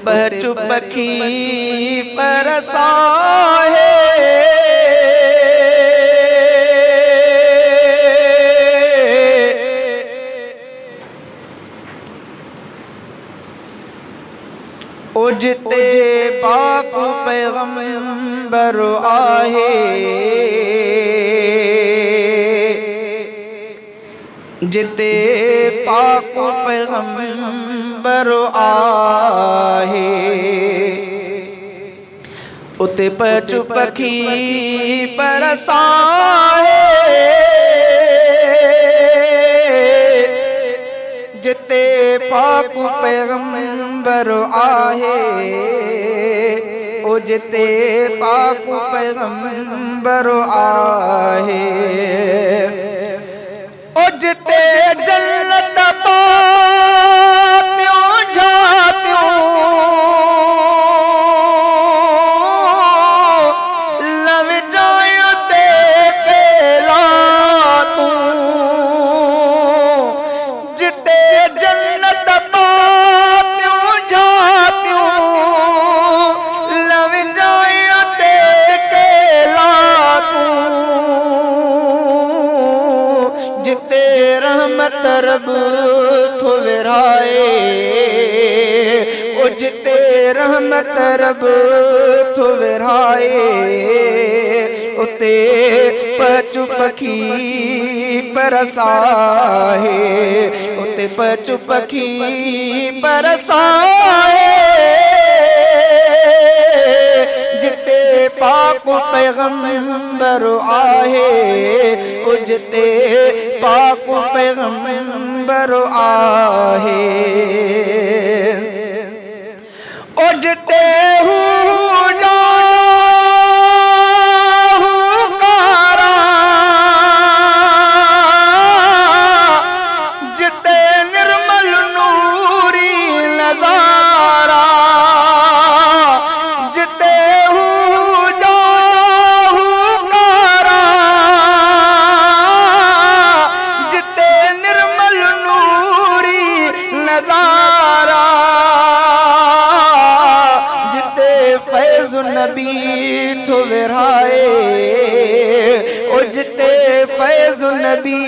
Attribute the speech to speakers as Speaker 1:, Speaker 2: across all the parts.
Speaker 1: पचु पखी परसाहे उजते पाक पैगंबर आहे जिते पाक पैगंबर आहे उते पचु पखी परसाहे जिते पाक पैगंबर आहे ओ जिते पाक पैगंबर आहे ओ जिते जन्नत पात्यों जात्यों लव जायो ते केला तू जिते जन्नत पात्यों जात्यों लव जायो ते केला तू जिते रहमत रब थो विराए ओ जिते रहमत रब थो विराए उते पचु पखी परसाहे उते पचु पखी परसाहे जिते पाक पैगंबर आहे ओ जिते पाक पैगंबर आहे ओ जिते जिते निर्मल नूरी नजारा जिते जिते निर्मल नूरी नजारा जिते फैज़ नबी थो विराए ओ जिते फैज़ नबी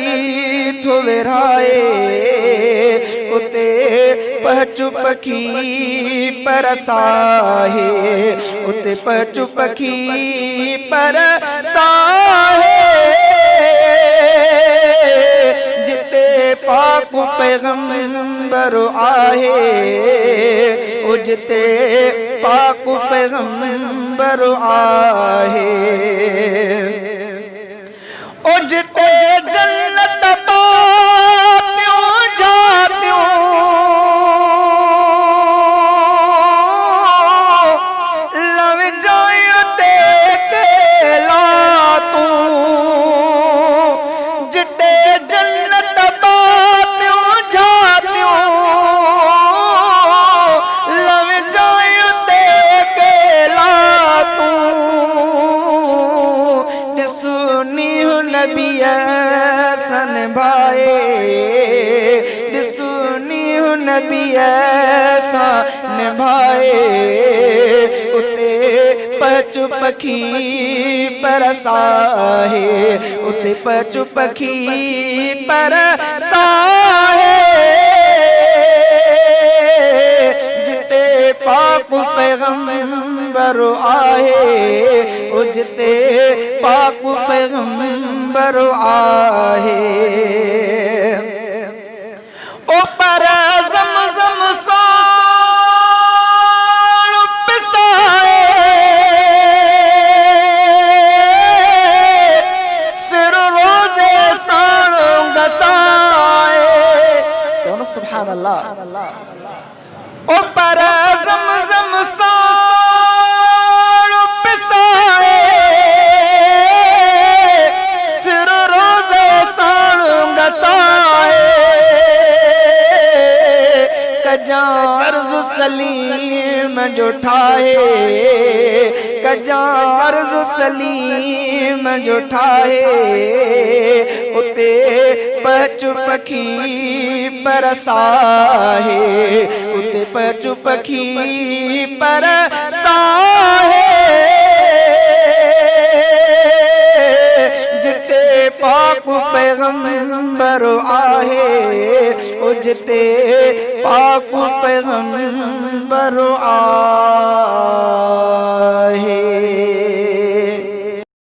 Speaker 1: थो विराए उते पचु पखी परसाहे उते पचु पखी परसाहे जिते पाक पैगंबर आहे ओ जिते पाक पैगंबर आहे ओ जिते जन्नत पात्यों जात्यों लव जायो ते केला तू जिते जन्नत पात्यों जात्यों लव जायो ते केला तू सुनी नबी सन भाए सुनी नबी सन भाए उते पचु पखी परसाहे उते पचु पखी परसाहे जिते पाक पैगंबर आहे ओ जिते पाक पैगंबर आहे ओ पर ज़मज़म साण पिसाए सिर रोज़े साण गसाए चलो सुभान अल्लाह ओ पर ज़मज़म साण पिसाए सिर रोज़े साण गसाए कजा अर्ज़ सलीम जो ठाहे कजा अर्ज़ सलीम जो ठाहे उते पचु पखी परसाहे, उते पचु पखी परसाहे, जिते पाक पैगंबर आहे, ओ जिते पाक पैगंबर आहे।